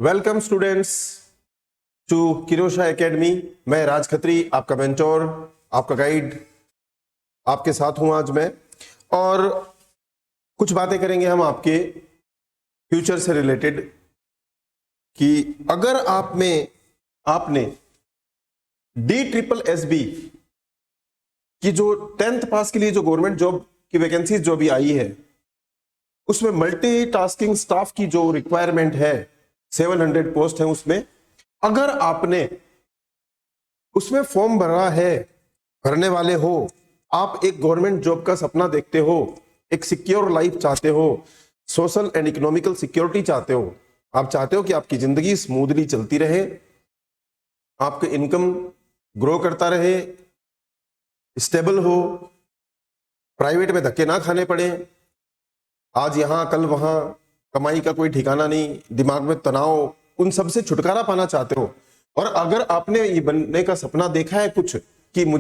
Welcome students to Kirosha academy. मैं राज खत्री, आपका mentor, आपका गाइड, आपके साथ हूं आज मैं। और कुछ बातें करेंगे हम आपके फ्यूचर से रिलेटेड कि अगर आपने DSSB की जो 10th पास के लिए जो गवर्नमेंट जॉब की वैकेंसीज जो भी आई है, उसमें मल्टीटास्किंग स्टाफ की जो रिक्वायरमेंट है 700 पोस्ट है, उसमें अगर आपने उसमें फॉर्म भरा है, भरने वाले हो, आप एक गवर्नमेंट जॉब का सपना देखते हो, एक सिक्योर लाइफ चाहते हो, सोशल एंड इकोनॉमिकल सिक्योरिटी चाहते हो, आप चाहते हो कि आपकी जिंदगी स्मूथली चलती रहे, आपके इनकम ग्रो करता रहे, स्टेबल हो, प्राइवेट में धक्के ना खाने पड़े, आज यहां कल वहां, कमाई का कोई ठिकाना नहीं, दिमाग में तनाव, उन सब से छुटकारा पाना चाहते हो। और अगर आपने ये बनने का सपना देखा है कुछ कि मैं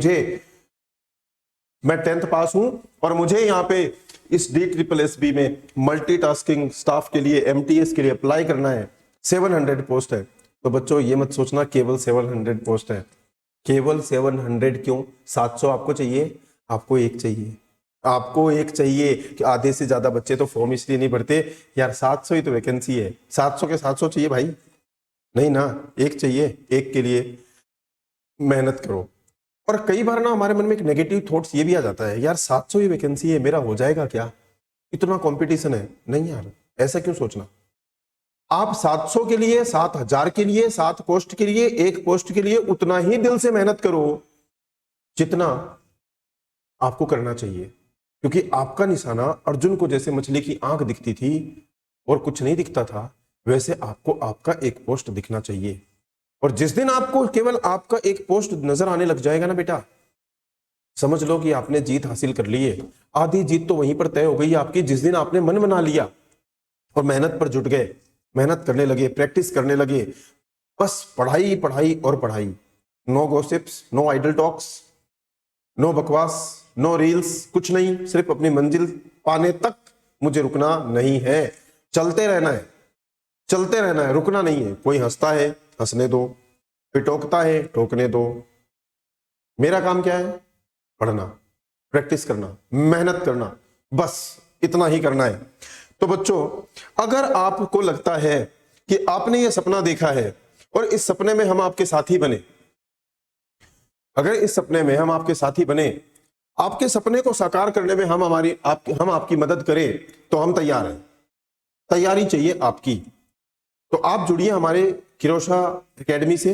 10th पास हूं और मुझे यहाँ पे इस DSSB में मल्टीटास्किंग स्टाफ के लिए, MTS के लिए अप्लाई करना है, 700 पोस्ट है, तो बच्चों ये मत सोचना केवल 700 पोस्ट है। केवल 700 क्यों? 700 आपको चाहिए, आपको एक चाहिए कि आधे से ज्यादा बच्चे तो फॉर्म इसलिए नहीं भरते यार, 700 ही तो वैकेंसी है, 700 के 700 चाहिए भाई, नहीं ना, एक चाहिए, एक के लिए मेहनत करो। और कई बार ना हमारे मन में एक नेगेटिव थॉट्स ये भी आ जाता है, यार 700 ही वैकेंसी है, मेरा हो जाएगा क्या, इतना कंपटीशन है। नहीं यार, ऐसा क्यों सोचना। आप 700 के लिए, 7000 के लिए, 7 पोस्ट के लिए, एक पोस्ट के लिए उतना ही दिल से मेहनत करो जितना आपको करना चाहिए, क्योंकि आपका निशाना अर्जुन को जैसे मछली की आंख दिखती थी और कुछ नहीं दिखता था, वैसे आपको आपका एक पोस्ट दिखना चाहिए। और जिस दिन आपको केवल आपका एक पोस्ट नजर आने लग जाएगा ना बेटा, समझ लो कि आपने जीत हासिल कर ली है। आधी जीत तो वहीं पर तय हो गई आपकी, जिस दिन आपने मन बना लिया और मेहनत पर जुट गए, मेहनत करने लगे, प्रैक्टिस करने लगे, बस पढ़ाई पढ़ाई और पढ़ाई, no gossips, no idle talks, no बकवास, नो रील्स, कुछ नहीं, सिर्फ अपनी मंजिल पाने तक मुझे रुकना नहीं है, चलते रहना है, चलते रहना है, रुकना नहीं है। कोई हंसता है, हंसने दो, कोई टोकता है, टोकने दो। मेरा काम क्या है? पढ़ना, प्रैक्टिस करना, मेहनत करना, बस इतना ही करना है। तो बच्चों, अगर आपको लगता है कि आपने ये सपना देखा है और इस सपने में हम आपके साथी बने, अगर इस सपने में हम आपके साथी बने, आपके सपने को साकार करने में हम आपकी मदद करें, तो हम तैयार हैं। तैयारी चाहिए आपकी, तो आप जुड़िए हमारे किरोशा एकेडमी से।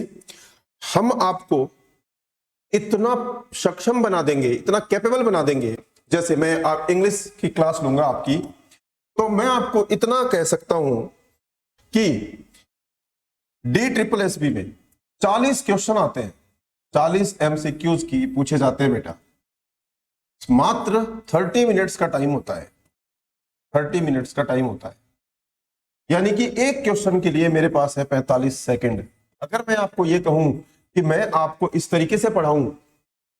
हम आपको इतना सक्षम बना देंगे, इतना कैपेबल बना देंगे, जैसे मैं इंग्लिश की क्लास लूंगा आपकी, तो मैं आपको इतना कह सकता हूं कि DSSB में 40 क्वेश्चन आते हैं, 40 MCQs की पूछे जाते हैं बेटा, मात्र 30 मिनट्स का टाइम होता है, 30 मिनट्स का टाइम होता है, यानी कि एक क्वेश्चन के लिए मेरे पास है 45 सेकंड। अगर मैं आपको ये कहूं कि मैं आपको इस तरीके से पढ़ाऊं,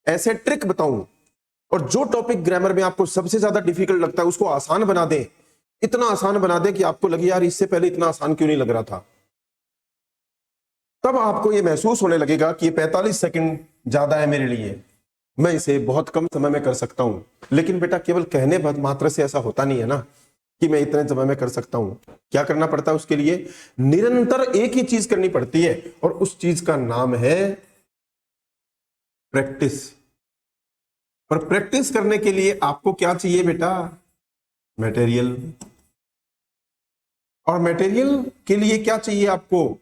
ऐसे ट्रिक बताऊं, और जो टॉपिक ग्रामर में आपको सबसे ज्यादा डिफिकल्ट लगता है उसको आसान बना दें, इतना आसान बना दें कि आपको लगे यार इससे पहले इतना आसान क्यों नहीं लग रहा था, तब आपको ये महसूस होने लगेगा कि ये 45 सेकंड ज्यादा है मेरे लिए, मैं इसे बहुत कम समय में कर सकता हूं। लेकिन बेटा केवल कहने मात्र से ऐसा होता नहीं है ना कि मैं इतने समय में कर सकता हूं। क्या करना पड़ता है उसके लिए? निरंतर एक ही चीज करनी पड़ती है, और उस चीज का नाम है प्रैक्टिस। और प्रैक्टिस करने के लिए आपको क्या चाहिए बेटा? मटेरियल। और मटेरियल के लिए क्या चाहिए आपको?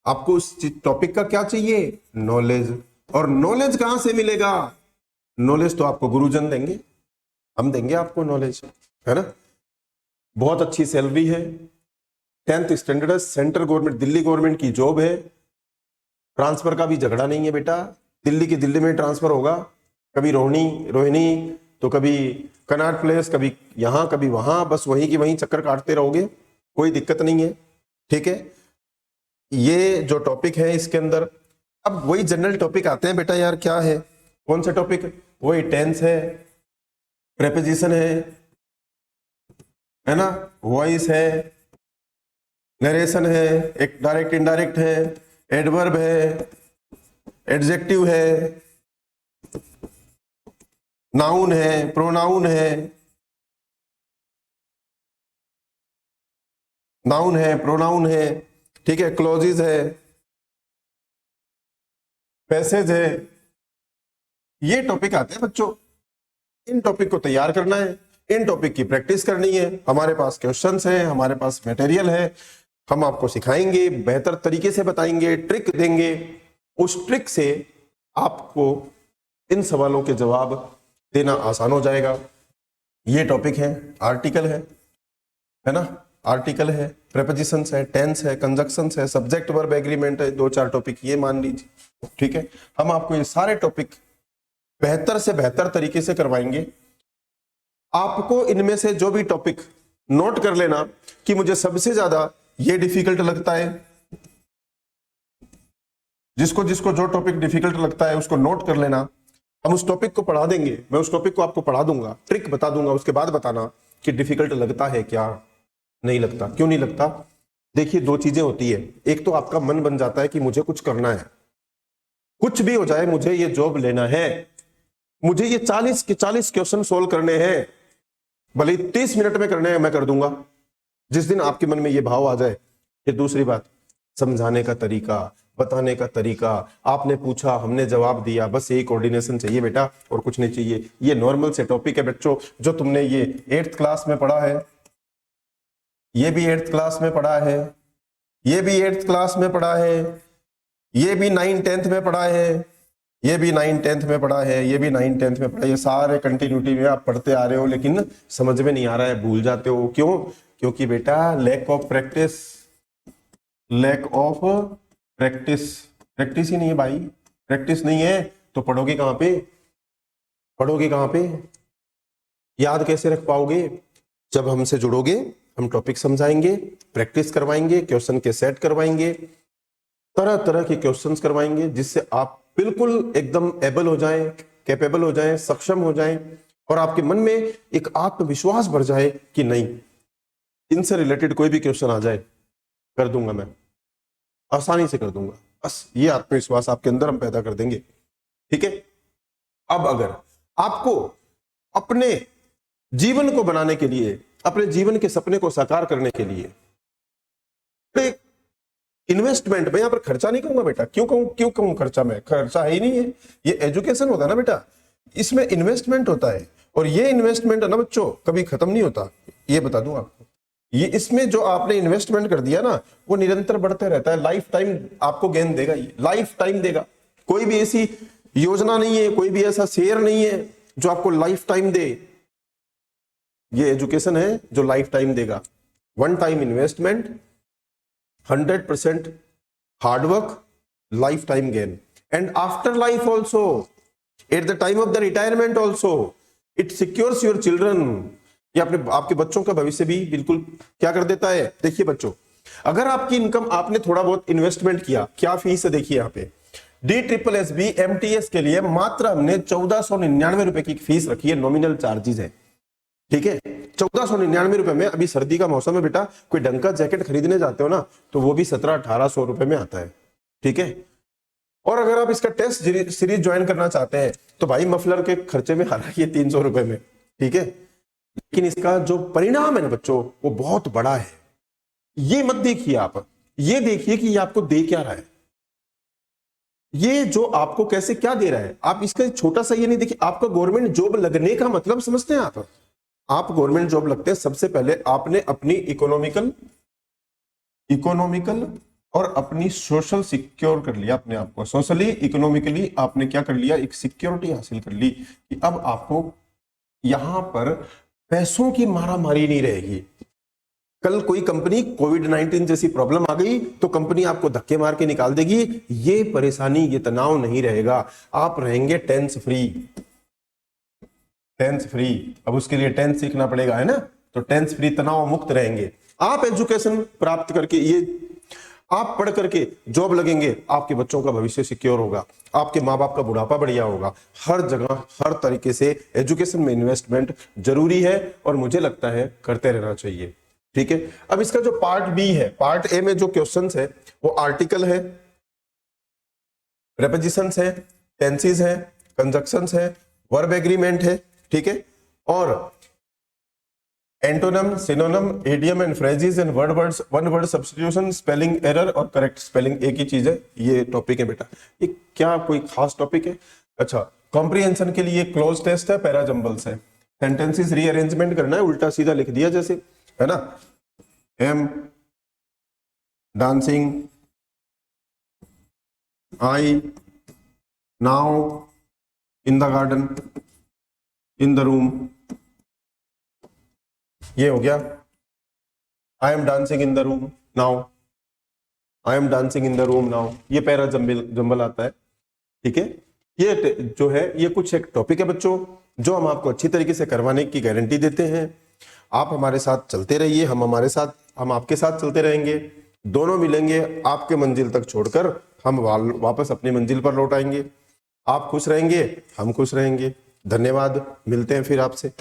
आपको उस टॉपिक का क्या चाहिए? नॉलेज। और नॉलेज कहां से मिलेगा? नॉलेज तो आपको गुरुजन देंगे, हम देंगे आपको नॉलेज, है ना। बहुत अच्छी सैलरी है, 10th standard, central government, Delhi government की जॉब है, ट्रांसफर का भी झगड़ा नहीं है बेटा, दिल्ली की दिल्ली में ट्रांसफर होगा, कभी रोहिणी तो कभी कनॉट प्लेस, कभी यहां कभी वहां, बस वहीं की वहीं चक्कर काटते रहोगे, कोई दिक्कत नहीं है, ठीक है। ये जो टॉपिक है इसके अंदर, अब वही जनरल टॉपिक आते हैं बेटा, यार क्या है, कौन सा टॉपिक? वही टेंस है, प्रेपोजिशन है ना, वॉइस है, नरेशन है, एक डायरेक्ट इनडायरेक्ट है, एडवर्ब है, एडजेक्टिव है, नाउन है, प्रोनाउन है, नाउन है, प्रोनाउन है, ठीक है, क्लोजेज है, पैसेज है। ये टॉपिक आते हैं बच्चों, इन टॉपिक को तैयार करना है, इन टॉपिक की प्रैक्टिस करनी है। हमारे पास क्वेश्चंस हैं, हमारे पास मटेरियल है, हम आपको सिखाएंगे, बेहतर तरीके से बताएंगे, ट्रिक देंगे। उस ट्रिक से आपको इन सवालों के जवाब देना आसान हो जाएगा। ये टॉपिक है, आर्टिकल है ना, आर्टिकल है, प्रेपोजिशंस है, टेंस है, कंजक्शंस है, सब्जेक्ट वर्ब एग्रीमेंट है, 2-4 टॉपिक ये मान लीजिए, ठीक है। हम आपको ये सारे टॉपिक बेहतर से बेहतर तरीके से करवाएंगे। आपको इनमें से जो भी टॉपिक नोट कर लेना कि मुझे सबसे ज्यादा ये डिफिकल्ट लगता है, जिसको जिसको जो टॉपिक डिफिकल्ट लगता है उसको नोट कर लेना। हम उस टॉपिक को पढ़ा देंगे, मैं उस टॉपिक को आपको पढ़ा दूंगा, ट्रिक बता दूंगा, उसके बाद बताना कि डिफिकल्ट लगता है क्या नहीं लगता, क्यों नहीं लगता। देखिए 2 चीजें होती है, एक तो आपका मन बन जाता है कि मुझे कुछ करना है, कुछ भी हो जाए मुझे ये जॉब लेना है, मुझे ये 40 के 40 क्वेश्चन सोल्व करने हैं, भले 30 मिनट में करने हैं, मैं कर दूंगा। जिस दिन आपके मन में ये भाव आ जाए। ये दूसरी बात, समझाने का तरीका, बताने का तरीका, आपने पूछा हमने जवाब दिया, बस यही कोऑर्डिनेशन चाहिए बेटा और कुछ नहीं चाहिए। ये नॉर्मल से टॉपिक है बच्चों, जो तुमने ये 8th क्लास में पढ़ा है, ये भी 8th क्लास में पढ़ा है, ये भी 8th क्लास में पढ़ा है, ये भी 9th-10th में पढ़ा है, ये भी 9th-10th में पढ़ा है, ये भी 9th-10th में पढ़ा है। ये सारे कंटिन्यूटी में आप पढ़ते आ रहे हो, लेकिन समझ में नहीं आ रहा है, भूल जाते हो। क्यों? क्योंकि बेटा lack of practice, lack of practice, practice ही नहीं है भाई। प्रैक्टिस नहीं है तो पढ़ोगे कहां पे, पढ़ोगे कहां पे, याद कैसे रख पाओगे? जब हमसे जुड़ोगे, हम टॉपिक समझाएंगे, प्रैक्टिस करवाएंगे, क्वेश्चन के सेट करवाएंगे, तरह तरह के क्वेश्चंस करवाएंगे, जिससे आप बिल्कुल एकदम एबल हो जाएं, कैपेबल हो जाएं, सक्षम हो जाएं, और आपके मन में एक आत्मविश्वास बढ़ जाए कि नहीं, इनसे रिलेटेड कोई भी क्वेश्चन आ जाए कर दूंगा, मैं आसानी से कर दूंगा। बस ये आत्मविश्वास आपके अंदर हम पैदा कर देंगे, ठीक है। अब अगर आपको अपने जीवन को बनाने के लिए, अपने जीवन के सपने को साकार करने के लिए इन्वेस्टमेंट, मैं यहां पर खर्चा नहीं कहूंगा बेटा, क्यों कहूं खर्चा, में खर्चा है ही नहीं है, ये एजुकेशन होता है ना बेटा, इसमें इन्वेस्टमेंट होता है, और ये इन्वेस्टमेंट है ना बच्चों कभी खत्म नहीं होता, ये बता दूं आपको। ये इसमें जो आपने इन्वेस्टमेंट कर दिया ना, वो निरंतर बढ़ते रहता है, लाइफ टाइम आपको गेन देगा, ये लाइफ टाइम देगा। कोई भी ऐसी योजना नहीं है, कोई भी ऐसा शेयर नहीं है जो आपको लाइफ टाइम दे। ये एजुकेशन है जो लाइफ टाइम देगा। One time investment, 100% hard work, lifetime gain, and after life also, at the time of the retirement also, it secures your children। ये अपने आपके बच्चों का भविष्य भी बिल्कुल क्या कर देता है। देखिए बच्चों, अगर आपकी इनकम, आपने थोड़ा बहुत इन्वेस्टमेंट किया, क्या फीस है देखिए यहाँ पे, DSSB MTS के लिए मात्र हमने 1499 रुपए की फीस रखी है, नॉमिनल चार्जेस है, ठीक है। 1499 रुपए में, अभी सर्दी का मौसम है बेटा, कोई ढंग का जैकेट खरीदने जाते हो ना तो वो भी 1700-1800 रुपए में आता है, ठीक है। और अगर आप इसका टेस्ट सीरीज ज्वाइन करना चाहते हैं तो भाई मफलर के खर्चे में हालांकि 300 रुपए में, ठीक है, लेकिन इसका जो परिणाम है ना बच्चों वो बहुत बड़ा है। ये मत देखिए आप, ये देखिए कि ये आपको दे क्या रहा है, ये जो आपको कैसे क्या दे रहा है। आप इसका छोटा सा ये नहीं देखिए, आपका गवर्नमेंट जॉब लगने का मतलब समझते हैं आप गवर्नमेंट जॉब लगते हैं, सबसे पहले आपने अपनी इकोनॉमिकल और अपनी सोशल सिक्योर कर लिया अपने आप को, सोशली इकोनॉमिकली आपने क्या कर लिया, एक सिक्योरिटी हासिल कर ली कि अब आपको यहां पर पैसों की मारामारी नहीं रहेगी। कल कोई कंपनी कोविड-19 जैसी प्रॉब्लम आ गई तो कंपनी आपको धक्के मार के निकाल देगी, ये परेशानी, ये तनाव नहीं रहेगा, आप रहेंगे टेंस फ्री। टेंस फ्री, अब उसके लिए टेंस सीखना पड़ेगा, है ना, तो टेंस फ्री, तनाव मुक्त रहेंगे। आप एजुकेशन प्राप्त करके, ये आप पढ़ करके जॉब लगेंगे, आपके बच्चों का भविष्य सिक्योर होगा, आपके माँ बाप का बुढ़ापा बढ़िया होगा। हर जगह हर तरीके से एजुकेशन में इन्वेस्टमेंट जरूरी है और मुझे लगता है करते रहना चाहिए। ठीक है। अब इसका जो पार्ट बी है, पार्ट ए में जो क्वेश्चंस है वो आर्टिकल है, प्रेपोजिशंस है, टेंसेस है, कंजक्शंस है, वर्ब एग्रीमेंट है, ठीक है, और antonym, synonym, idiom and phrases and one word substitution, spelling error और करेक्ट स्पेलिंग, एक ही चीज है। ये टॉपिक है बेटा। ये क्या कोई खास टॉपिक है? अच्छा, कॉम्प्रिहेंशन के लिए क्लोज टेस्ट है, पैरा जंबल्स है, सेंटेंसेस रीअरेंजमेंट करना है, उल्टा सीधा लिख दिया जैसे, है ना। M dancing, I now in the garden, in the room, ये हो गया। I am dancing in the room now, I am dancing in the room now, ये पैरा जंबल आता है, ठीक है। ये जो है ये कुछ एक टॉपिक है बच्चों, जो हम आपको अच्छी तरीके से करवाने की गारंटी देते हैं। आप हमारे साथ चलते रहिए, हम आपके साथ चलते रहेंगे, दोनों मिलेंगे, आपके मंजिल तक छोड़कर हम वापस अपनी मंजिल पर लौट आएंगे। आप खुश रहेंगे, हम खुश रहेंगे। धन्यवाद, मिलते हैं फिर आपसे।